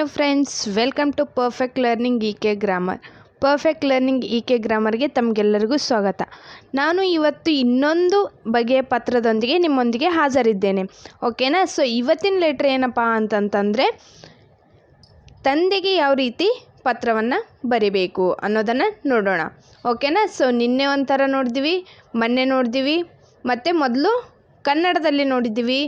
Hello friends, welcome to perfect learning E K grammar. Perfect learning E K ಗ್ರಾಮರ್ಗೆ ತಮಗೆಲ್ಲರಿಗೂ ಸ್ವಾಗತ. ನಾನು ಇವತ್ತು ಇನ್ನೊಂದು ಬಗೆಯ ಪತ್ರದೊಂದಿಗೆ ನಿಮ್ಮೊಂದಿಗೆ ಹಾಜರಿದ್ದೇನೆ. ಓಕೆನಾ? ಸೊ ಇವತ್ತಿನ ಲೆಟ್ರ್ ಏನಪ್ಪ ಅಂತಂತಂದರೆ, ತಂದೆಗೆ ಯಾವ ರೀತಿ ಪತ್ರವನ್ನು ಬರಿಬೇಕು ಅನ್ನೋದನ್ನು ನೋಡೋಣ. ಓಕೆನಾ? ಸೊ ನಿನ್ನೆ ಒಂಥರ ನೋಡಿದ್ವಿ, ಮೊನ್ನೆ ನೋಡಿದ್ವಿ, ಮತ್ತು ಮೊದಲು ಕನ್ನಡದಲ್ಲಿ ನೋಡಿದ್ದೀವಿ.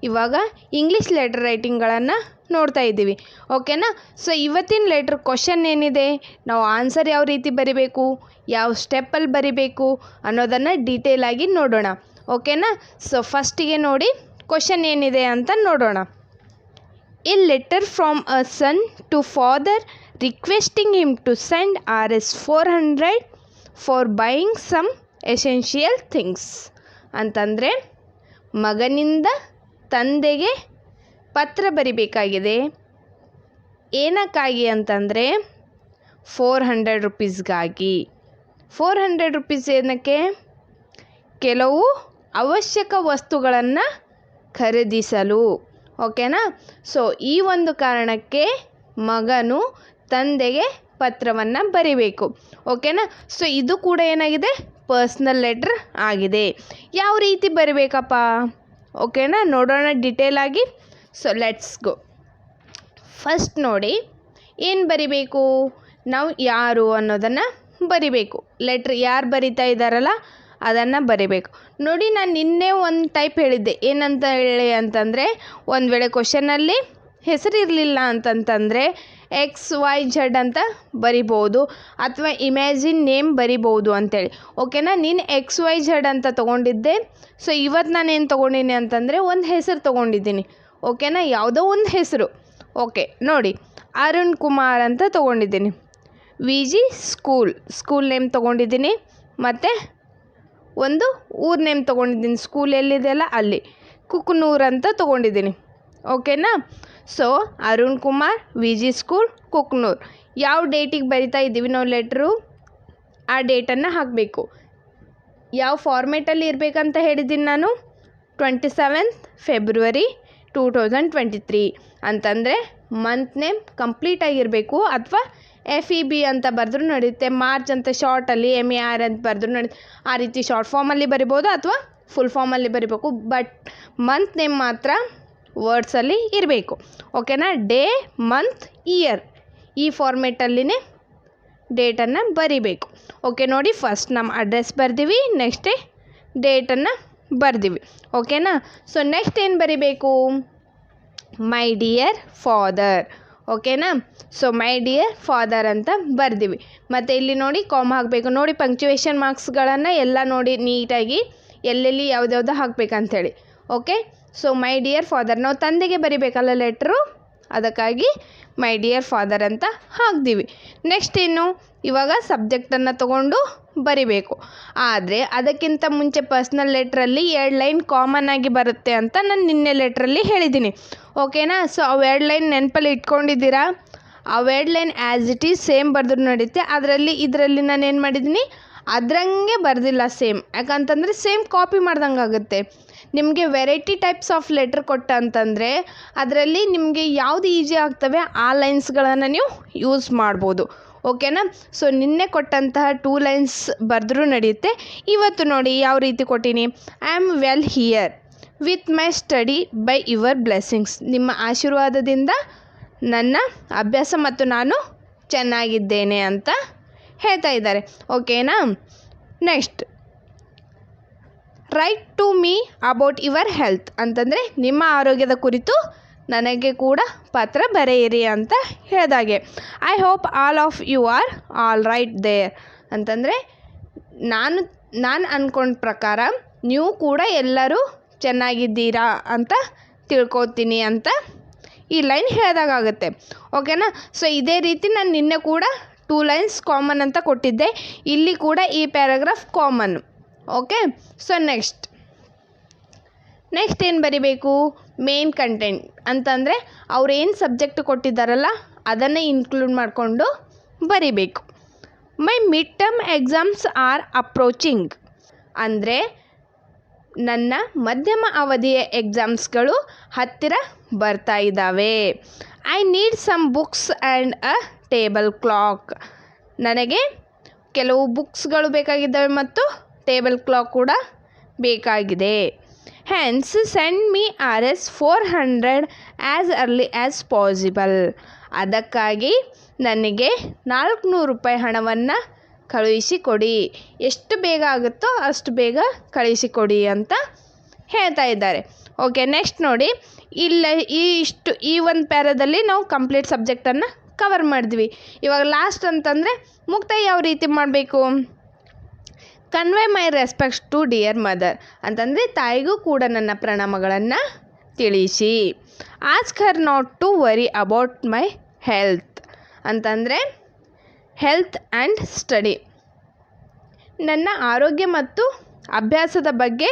ಇವಾಗ ಇಂಗ್ಲೀಷ್ ಲೆಟರ್ ರೈಟಿಂಗ್ಗಳನ್ನು ನೋಡ್ತಾ ಇದ್ದೀವಿ. ಓಕೆನಾ? ಸೊ ಇವತ್ತಿನ ಲೆಟ್ರ್ ಕ್ವಶನ್ ಏನಿದೆ, ನಾವು ಆನ್ಸರ್ ಯಾವ ರೀತಿ ಬರಿಬೇಕು, ಯಾವ ಸ್ಟೆಪ್ಪಲ್ಲಿ ಬರಿಬೇಕು ಅನ್ನೋದನ್ನು ಡೀಟೇಲಾಗಿ ನೋಡೋಣ. ಓಕೆನಾ? ಸೊ ಫಸ್ಟಿಗೆ ನೋಡಿ ಕ್ವಶನ್ ಏನಿದೆ ಅಂತ ನೋಡೋಣ. A letter from a son to father requesting him to send Rs 400 for buying some essential things ಅಂತಂದರೆ, ಮಗನಿಂದ ತಂದೆಗೆ ಪತ್ರ ಬರಿಬೇಕಾಗಿದೆ. ಏನಕ್ಕಾಗಿ ಅಂತಂದರೆ 400 ರುಪೀಸ್ಗಾಗಿ. 400 ರುಪೀಸ್ ಏನಕ್ಕೆ? ಕೆಲವು ಅವಶ್ಯಕ ವಸ್ತುಗಳನ್ನು ಖರೀದಿಸಲು. ಓಕೆನಾ? ಸೊ ಈ ಒಂದು ಕಾರಣಕ್ಕೆ ಮಗನು ತಂದೆಗೆ ಪತ್ರವನ್ನು ಬರಿಬೇಕು. ಓಕೆನಾ? ಸೊ ಇದು ಕೂಡ ಏನಾಗಿದೆ, ಪರ್ಸ್ನಲ್ ಲೆಟ್ರ್ ಆಗಿದೆ. ಯಾವ ರೀತಿ ಬರಿಬೇಕಪ್ಪ? ಓಕೆನಾ? ನೋಡೋಣ ಡೀಟೇಲಾಗಿ. So let's go. ಫಸ್ಟ್ ನೋಡಿ, ಏನು ಬರಿಬೇಕು? ನಾವು ಯಾರು ಅನ್ನೋದನ್ನು ಬರಿಬೇಕು. ಲೆಟ್ರ್ ಯಾರು ಬರಿತಾ ಇದ್ದಾರಲ್ಲ ಅದನ್ನು ಬರಿಬೇಕು. ನೋಡಿ, ನಾನು ನಿನ್ನೆ ಒಂದು ಟೈಪ್ ಹೇಳಿದ್ದೆ. ಏನಂತ ಹೇಳಿ ಅಂತಂದರೆ, ಒಂದು ವೇಳೆ ಕ್ವಶನಲ್ಲಿ ಹೆಸರಿರಲಿಲ್ಲ ಅಂತಂತಂದರೆ XYZ ಅಂತ ಬರಿಬೋದು, ಅಥವಾ ಇಮ್ಯಾಜಿನ್ ನೇಮ್ ಬರಿಬೋದು ಅಂತೇಳಿ. ಓಕೆನಾ? ನೀನು XYZ ಅಂತ ತೊಗೊಂಡಿದ್ದೆ. ಸೊ ಇವತ್ತು ನಾನು ಏನು ತೊಗೊಂಡಿನಿ ಅಂತಂದರೆ, ಒಂದು ಹೆಸರು ತೊಗೊಂಡಿದ್ದೀನಿ. ಓಕೆನಾ? ಯಾವುದೋ ಒಂದು ಹೆಸರು. ಓಕೆ ನೋಡಿ, ಅರುಣ್ ಕುಮಾರ್ ಅಂತ ತೊಗೊಂಡಿದ್ದೀನಿ. VG ಸ್ಕೂಲ್ ನೇಮ್ ತೊಗೊಂಡಿದ್ದೀನಿ. ಮತ್ತು ಒಂದು ಊರ ನೇಮ್ ತೊಗೊಂಡಿದ್ದೀನಿ. ಸ್ಕೂಲ್ ಎಲ್ಲಿದೆಯಲ್ಲ ಅಲ್ಲಿ, ಕುಕ್ನೂರ್ ಅಂತ ತೊಗೊಂಡಿದ್ದೀನಿ. ಓಕೆನಾ? So Arun Kumar, VG school, Kuknoor. ಯಾವ ಡೇಟಿಗೆ ಬರಿತಾ ಇದ್ದೀವಿ ನಾವು ಲೆಟ್ರು, ಆ ಡೇಟನ್ನು ಹಾಕಬೇಕು. ಯಾವ ಫಾರ್ಮೇಟಲ್ಲಿ ಇರಬೇಕಂತ ಹೇಳಿದ್ದೀನಿ ನಾನು, 27 ಫೆಬ್ರವರಿ 2023 ಅಂತಂದರೆ ಮಂತ್ ನೇಮ್ ಕಂಪ್ಲೀಟ್ ಆಗಿರಬೇಕು. ಅಥವಾ FEB ಅಂತ ಬರೆದ್ರೂ ನಡೆಯುತ್ತೆ. ಮಾರ್ಚ್ ಅಂತ ಶಾರ್ಟಲ್ಲಿ MER ಅಂತ ಬರೆದ್ರೂ ನಡೆಯುತ್ತೆ. ಆ ರೀತಿ ಶಾರ್ಟ್ ಫಾರ್ಮಲ್ಲಿ ಬರಿಬೋದು ಅಥವಾ ಫುಲ್ ಫಾರ್ಮಲ್ಲಿ ಬರಿಬೇಕು. ಬಟ್ ಮಂತ್ ನೇಮ್ ಮಾತ್ರ ವರ್ಡ್ಸಲ್ಲಿ ಇರಬೇಕು. ಓಕೆನಾ? ಡೇ, ಮಂತ್, ಇಯರ್ ಈ ಫಾರ್ಮೇಟಲ್ಲಿನೇ ಡೇಟನ್ನು ಬರಿಬೇಕು. ಓಕೆ ನೋಡಿ, ಫಸ್ಟ್ ನಮ್ಮ ಅಡ್ರೆಸ್ ಬರ್ತೀವಿ, ನೆಕ್ಸ್ಟೇ ಡೇಟನ್ನು ಬರ್ತೀವಿ. ಓಕೆನಾ? ಸೊ ನೆಕ್ಸ್ಟ್ ಏನು ಬರಿಬೇಕು? ಮೈ ಡಿಯರ್ ಫಾದರ್. ಓಕೆನಾ? ಸೊ ಮೈ ಡಿಯರ್ ಫಾದರ್ ಅಂತ ಬರ್ತೀವಿ. ಮತ್ತು ಇಲ್ಲಿ ನೋಡಿ ಕಾಮ ಹಾಕಬೇಕು. ನೋಡಿ ಪಂಕ್ಚುವೇಷನ್ ಮಾರ್ಕ್ಸ್ಗಳನ್ನು ಎಲ್ಲ ನೋಡಿ ನೀಟಾಗಿ ಎಲ್ಲೆಲ್ಲಿ ಯಾವುದ್ಯಾವುದು ಹಾಕಬೇಕಂತೇಳಿ. Okay? So my dear father, ನಾವು ತಂದೆಗೆ ಬರಿಬೇಕಲ್ಲ ಲೆಟ್ರು, ಅದಕ್ಕಾಗಿ ಮೈ ಡಿಯರ್ ಫಾದರ್ ಅಂತ ಹಾಕ್ತೀವಿ. ನೆಕ್ಸ್ಟ್ ಏನು, ಇವಾಗ ಸಬ್ಜೆಕ್ಟನ್ನು ತೊಗೊಂಡು ಬರಿಬೇಕು. ಆದರೆ ಅದಕ್ಕಿಂತ ಮುಂಚೆ ಪರ್ಸ್ನಲ್ ಲೆಟ್ರಲ್ಲಿ 2 ಲೈನ್ ಕಾಮನ್ ಆಗಿ ಬರುತ್ತೆ ಅಂತ ನಾನು ನಿನ್ನೆ ಲೆಟ್ರಲ್ಲಿ ಹೇಳಿದ್ದೀನಿ. ಓಕೆನಾ? ಸೊ ಅವು 2 ಲೈನ್ ನೆನಪಲ್ಲಿ ಇಟ್ಕೊಂಡಿದ್ದೀರಾ? ಆ 2 line as it is same ಬರೆದ್ರೂ ನಡೆಯುತ್ತೆ. ಇದರಲ್ಲಿ ನಾನು ಏನು ಮಾಡಿದ್ದೀನಿ, ಅದರಂಗೆ ಬರೆದಿಲ್ಲ ಸೇಮ್. ಯಾಕಂತಂದರೆ ಸೇಮ್ ಕಾಪಿ ಮಾಡ್ದಂಗೆ ಆಗುತ್ತೆ. ನಿಮಗೆ ವೆರೈಟಿ ಟೈಪ್ಸ್ ಆಫ್ ಲೆಟ್ರ್ ಕೊಟ್ಟ ಅಂತಂದರೆ ಅದರಲ್ಲಿ ನಿಮಗೆ ಯಾವುದು ಈಸಿ ಆಗ್ತವೆ ಆ ಲೈನ್ಸ್ಗಳನ್ನು ನೀವು ಯೂಸ್ ಮಾಡ್ಬೋದು. ಓಕೆನಾ? ಸೊ ನಿನ್ನೆ ಕೊಟ್ಟಂತಹ 2 ಲೈನ್ಸ್ ಬರೆದ್ರೂ ನಡೆಯುತ್ತೆ. ಇವತ್ತು ನೋಡಿ ಯಾವ ರೀತಿ ಕೊಟ್ಟೀನಿ. I am well here with my study by your blessings. ನಿಮ್ಮ ಆಶೀರ್ವಾದದಿಂದ ನನ್ನ ಅಭ್ಯಾಸ ಮತ್ತು ನಾನು ಚೆನ್ನಾಗಿದ್ದೇನೆ ಅಂತ ಹೇಳ್ತಾ ಇದ್ದಾರೆ. ಓಕೆನಾ? Next, write to me about your health ಅಂತಂದರೆ ನಿಮ್ಮ ಆರೋಗ್ಯದ ಕುರಿತು ನನಗೆ ಕೂಡ ಪತ್ರ ಬರೆಯಿರಿ ಅಂತ ಹೇಳಿದಾಗೆ. I hope all of you are all right there ಅಂತಂದರೆ ನಾನು ಅಂದ್ಕೊಂಡ ಪ್ರಕಾರ ನೀವು ಕೂಡ ಎಲ್ಲರೂ ಚೆನ್ನಾಗಿದ್ದೀರಾ ಅಂತ ತಿಳ್ಕೊತೀನಿ ಅಂತ ಈ ಲೈನ್ ಹೇಳಿದಾಗುತ್ತೆ. ಓಕೆನಾ? ಸೊ ಇದೇ ರೀತಿ ನಾನು ನಿನ್ನೆ ಕೂಡ 2 ಲೈನ್ಸ್ ಕಾಮನ್ ಅಂತ ಕೊಟ್ಟಿದ್ದೆ. ಇಲ್ಲಿ ಕೂಡ ಈ paragraph common. Okay? So next ಏನು ಬರಿಬೇಕು? ಮೇನ್ ಕಂಟೆಂಟ್ ಅಂತಂದರೆ ಅವ್ರು ಏನು ಸಬ್ಜೆಕ್ಟ್ ಕೊಟ್ಟಿದ್ದಾರಲ್ಲ ಅದನ್ನು ಇನ್ಕ್ಲೂಡ್ ಮಾಡಿಕೊಂಡು ಬರಿಬೇಕು. My mid term exams are approaching ಅಂದರೆ ನನ್ನ ಮಧ್ಯಮ ಅವಧಿಯ ಎಕ್ಸಾಮ್ಸ್ಗಳು ಹತ್ತಿರ ಬರ್ತಾ ಇದ್ದಾವೆ. I need some books and a table clock. ನನಗೆ ಕೆಲವು ಬುಕ್ಸ್ಗಳು ಬೇಕಾಗಿದ್ದಾವೆ ಮತ್ತು ಟೇಬಲ್ ಕ್ಲಾಕ್ ಕೂಡ ಬೇಕಾಗಿದೆ. Hence send me RS 400 as early as possible. ಅದಕ್ಕಾಗಿ ನನಗೆ 400 ರೂಪಾಯಿ ಹಣವನ್ನು ಕಳುಹಿಸಿಕೊಡಿ, ಎಷ್ಟು ಬೇಗ ಆಗುತ್ತೋ ಅಷ್ಟು ಬೇಗ ಕಳುಹಿಸಿಕೊಡಿ ಅಂತ ಹೇಳ್ತಾ ಇದ್ದಾರೆ. ಓಕೆ, ನೆಕ್ಸ್ಟ್ ನೋಡಿ, ಈ ಒಂದು ಪ್ಯಾರಾದಲ್ಲಿ ನಾವು ಕಂಪ್ಲೀಟ್ ಸಬ್ಜೆಕ್ಟನ್ನು ಕವರ್ ಮಾಡಿದ್ವಿ. ಇವಾಗ ಲಾಸ್ಟ್ ಅಂತಂದರೆ ಮುಕ್ತಾಯ ಯಾವ ರೀತಿ ಮಾಡಬೇಕು? Convey my respects to dear mother ಅಂತಂದರೆ ತಾಯಿಗೂ ಕೂಡ ನನ್ನ ಪ್ರಣಾಮಗಳನ್ನು ತಿಳಿಸಿ. Ask her not to worry about my health ಅಂತಂದರೆ ಹೆಲ್ತ್ ಆ್ಯಂಡ್ ಸ್ಟಡಿ, ನನ್ನ ಆರೋಗ್ಯ ಮತ್ತು ಅಭ್ಯಾಸದ ಬಗ್ಗೆ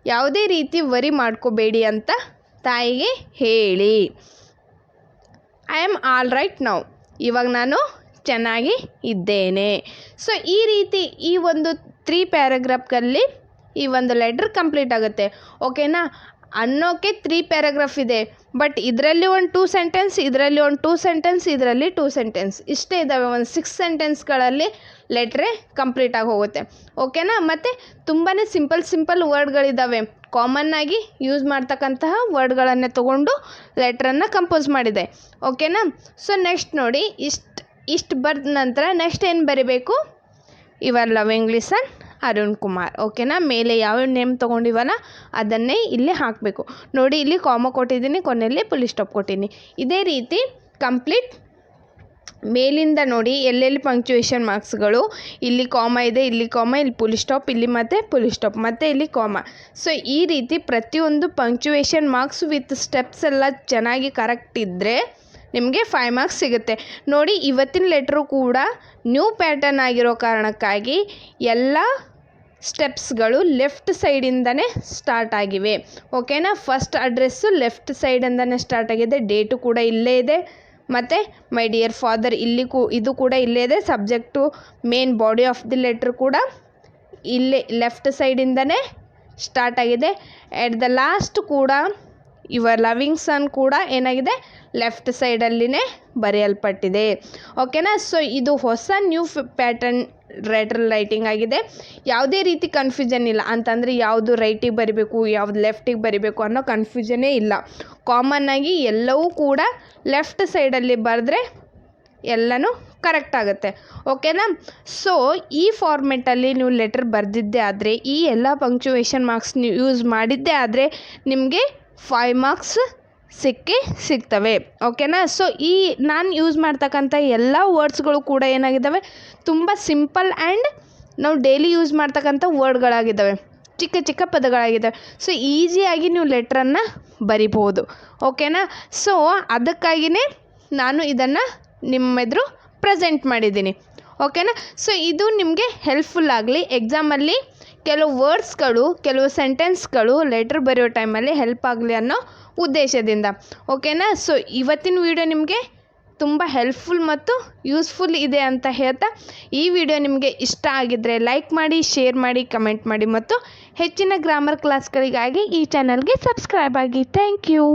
ಯಾವುದೇ ರೀತಿ ವರಿ ಮಾಡ್ಕೋಬೇಡಿ ಅಂತ ತಾಯಿಗೆ ಹೇಳಿ. I am all right now, ಇವಾಗ ನಾನು ಚೆನ್ನಾಗಿ ಇದ್ದೇನೆ. ಸೊ ಈ ರೀತಿ ಈ ಒಂದು 3 ಪ್ಯಾರಾಗ್ರಾಫ್ಗಳಲ್ಲಿ ಈ ಒಂದು ಲೆಟ್ರ್ ಕಂಪ್ಲೀಟ್ ಆಗುತ್ತೆ. ಓಕೆನಾ? ಅನ್ನೋಕ್ಕೆ 3 ಪ್ಯಾರಾಗ್ರಾಫ್ ಇದೆ, ಬಟ್ ಇದರಲ್ಲಿ ಒಂದು 2 ಸೆಂಟೆನ್ಸ್, ಇದರಲ್ಲಿ ಒಂದು 2 ಸೆಂಟೆನ್ಸ್, ಇದರಲ್ಲಿ 2 ಸೆಂಟೆನ್ಸ್, ಇಷ್ಟೇ ಇದ್ದಾವೆ. ಒಂದು 6 ಸೆಂಟೆನ್ಸ್ಗಳಲ್ಲಿ ಲೆಟ್ರೇ ಕಂಪ್ಲೀಟ್ ಆಗಿ ಹೋಗುತ್ತೆ. ಓಕೆನಾ? ಮತ್ತು ತುಂಬಾ ಸಿಂಪಲ್ ವರ್ಡ್ಗಳಿದ್ದಾವೆ. ಕಾಮನ್ನಾಗಿ ಯೂಸ್ ಮಾಡ್ತಕ್ಕಂತಹ ವರ್ಡ್ಗಳನ್ನೇ ತೊಗೊಂಡು ಲೆಟ್ರನ್ನು ಕಂಪೋಸ್ ಮಾಡಿದೆ. ಓಕೆನಾ? ಸೊ ನೆಕ್ಸ್ಟ್ ನೋಡಿ, ಇಷ್ಟು ಬರೆದ ನಂತರ ನೆಕ್ಸ್ಟ್ ಏನು ಬರೀಬೇಕು? Your loving listen Arun Kumar. ಓಕೆನಾ? ಮೇಲೆ ಯಾವ ನೇಮ್ ತೊಗೊಂಡಿವಲ್ಲ ಅದನ್ನೇ ಇಲ್ಲಿ ಹಾಕಬೇಕು. ನೋಡಿ, ಇಲ್ಲಿ ಕಾಮ ಕೊಟ್ಟಿದ್ದೀನಿ, ಕೊನೆಯಲ್ಲಿ ಫುಲ್ ಸ್ಟಾಪ್ ಕೊಟ್ಟಿದ್ದೀನಿ. ಇದೇ ರೀತಿ ಕಂಪ್ಲೀಟ್ ಮೇಲಿಂದ ನೋಡಿ ಎಲ್ಲೆಲ್ಲಿ ಪಂಕ್ಚುಯೇಷನ್ ಮಾರ್ಕ್ಸ್ಗಳು, ಇಲ್ಲಿ ಕಾಮ ಇದೆ, ಇಲ್ಲಿ ಕಾಮ, ಇಲ್ಲಿ ಫುಲ್ ಸ್ಟಾಪ್, ಇಲ್ಲಿ ಮತ್ತೆ ಫುಲ್ ಸ್ಟಾಪ್, ಮತ್ತು ಇಲ್ಲಿ ಕಾಮ. ಸೊ ಈ ರೀತಿ ಪ್ರತಿಯೊಂದು ಪಂಕ್ಚುಯೇಷನ್ ಮಾರ್ಕ್ಸ್ ವಿತ್ ಸ್ಟೆಪ್ಸ್ ಎಲ್ಲ ಚೆನ್ನಾಗಿ ಕರೆಕ್ಟ್ ಇದ್ದರೆ ನಿಮಗೆ 5 ಮಾರ್ಕ್ಸ್ ಸಿಗುತ್ತೆ. ನೋಡಿ, ಇವತ್ತಿನ ಲೆಟ್ರು ಕೂಡ ನ್ಯೂ ಪ್ಯಾಟರ್ನ್ ಆಗಿರೋ ಕಾರಣಕ್ಕಾಗಿ ಎಲ್ಲ ಸ್ಟೆಪ್ಸ್ಗಳು ಲೆಫ್ಟ್ ಸೈಡಿಂದನೇ ಸ್ಟಾರ್ಟ್ ಆಗಿವೆ. ಓಕೆನಾ? ಫಸ್ಟ್ ಅಡ್ರೆಸ್ಸು ಲೆಫ್ಟ್ ಸೈಡಿಂದನೇ ಸ್ಟಾರ್ಟ್ ಆಗಿದೆ, ಡೇಟು ಕೂಡ ಇಲ್ಲೇ ಇದೆ, ಮತ್ತು ಮೈ ಡಿಯರ್ ಫಾದರ್ ಇದು ಕೂಡ ಇಲ್ಲೇ ಇದೆ. Subject main body of the letter ಕೂಡ ಇಲ್ಲೇ ಲೆಫ್ಟ್ ಸೈಡಿಂದನೇ ಸ್ಟಾರ್ಟ್ ಆಗಿದೆ. ಎಟ್ ದ ಲಾಸ್ಟ್ ಕೂಡ ಯುವರ್ ಲವಿಂಗ್ ಸನ್ ಕೂಡ ಏನಾಗಿದೆ, ಲೆಫ್ಟ್ ಸೈಡಲ್ಲಿನೇ ಬರೆಯಲ್ಪಟ್ಟಿದೆ. ಓಕೆನಾ? ಸೊ ಇದು ಹೊಸ ನ್ಯೂ ಪ್ಯಾಟರ್ನ್ ಲೆಟರ್ ರೈಟಿಂಗ್ ಆಗಿದೆ. ಯಾವುದೇ ರೀತಿ ಕನ್ಫ್ಯೂಷನ್ ಇಲ್ಲ, ಅಂತಂದರೆ ಯಾವುದು ರೈಟಿಗೆ ಬರಿಬೇಕು, ಯಾವುದು ಲೆಫ್ಟಿಗೆ ಬರಿಬೇಕು ಅನ್ನೋ ಕನ್ಫ್ಯೂಷನ್ನೇ ಇಲ್ಲ. ಕಾಮನ್ನಾಗಿ ಎಲ್ಲವೂ ಕೂಡ ಲೆಫ್ಟ್ ಸೈಡಲ್ಲಿ ಬರೆದ್ರೆ ಎಲ್ಲನೂ ಕರೆಕ್ಟ್ ಆಗುತ್ತೆ. ಓಕೆನಾ? ಸೊ ಈ ಫಾರ್ಮೆಟಲ್ಲಿ ನೀವು ಲೆಟರ್ ಬರೆದಿದ್ದೇ ಆದರೆ, ಈ ಎಲ್ಲ ಪಂಕ್ಚುಯೇಷನ್ ಮಾರ್ಕ್ಸ್ ನೀವು ಯೂಸ್ ಮಾಡಿದ್ದೇ ಆದರೆ ನಿಮಗೆ 5 ಮಾರ್ಕ್ಸ್ ಸಿಗ್ತವೆ. ಓಕೆನಾ? ಸೊ ಈ ನಾನು ಯೂಸ್ ಮಾಡ್ತಕ್ಕಂಥ ಎಲ್ಲ ವರ್ಡ್ಸ್ಗಳು ಕೂಡ ಏನಾಗಿದ್ದಾವೆ, ತುಂಬ ಸಿಂಪಲ್ ಆ್ಯಂಡ್ ನಾವು ಡೈಲಿ ಯೂಸ್ ಮಾಡ್ತಕ್ಕಂಥ ವರ್ಡ್ಗಳಾಗಿದ್ದಾವೆ, ಚಿಕ್ಕ ಪದಗಳಾಗಿದ್ದಾವೆ. ಸೊ ಈಸಿಯಾಗಿ ನೀವು ಲೆಟ್ರನ್ನು ಬರಿಬೋದು. ಓಕೆನಾ? ಸೊ ಅದಕ್ಕಾಗಿಯೇ ನಾನು ಇದನ್ನು ನಿಮ್ಮ ಎದುರು ಪ್ರೆಸೆಂಟ್ ಮಾಡಿದ್ದೀನಿ. ಓಕೆನಾ? ಸೊ ಇದು ನಿಮಗೆ ಹೆಲ್ಪ್ಫುಲ್ ಆಗಲಿ, ಎಕ್ಸಾಮಲ್ಲಿ ಕೆಲವು ವರ್ಡ್ಸ್ಗಳು, ಕೆಲವು ಸೆಂಟೆನ್ಸ್ಗಳು ಲೆಟ್ರ್ ಬರೆಯೋ ಟೈಮಲ್ಲಿ ಹೆಲ್ಪ್ ಆಗಲಿ ಅನ್ನೋ ಉದ್ದೇಶದಿಂದ. ಓಕೆನಾ? ಸೊ ಇವತ್ತಿನ ವಿಡಿಯೋ ನಿಮಗೆ ತುಂಬ ಹೆಲ್ಪ್ಫುಲ್ ಮತ್ತು ಯೂಸ್ಫುಲ್ ಇದೆ ಅಂತ ಹೇಳ್ತಾ, ಈ ವಿಡಿಯೋ ನಿಮಗೆ ಇಷ್ಟ ಆಗಿದ್ದರೆ ಲೈಕ್ ಮಾಡಿ, ಶೇರ್ ಮಾಡಿ, ಕಮೆಂಟ್ ಮಾಡಿ ಮತ್ತು ಹೆಚ್ಚಿನ ಗ್ರಾಮರ್ ಕ್ಲಾಸ್ಗಳಿಗಾಗಿ ಈ ಚಾನಲ್ಗೆ ಸಬ್ಸ್ಕ್ರೈಬ್ ಆಗಿ. Thank you.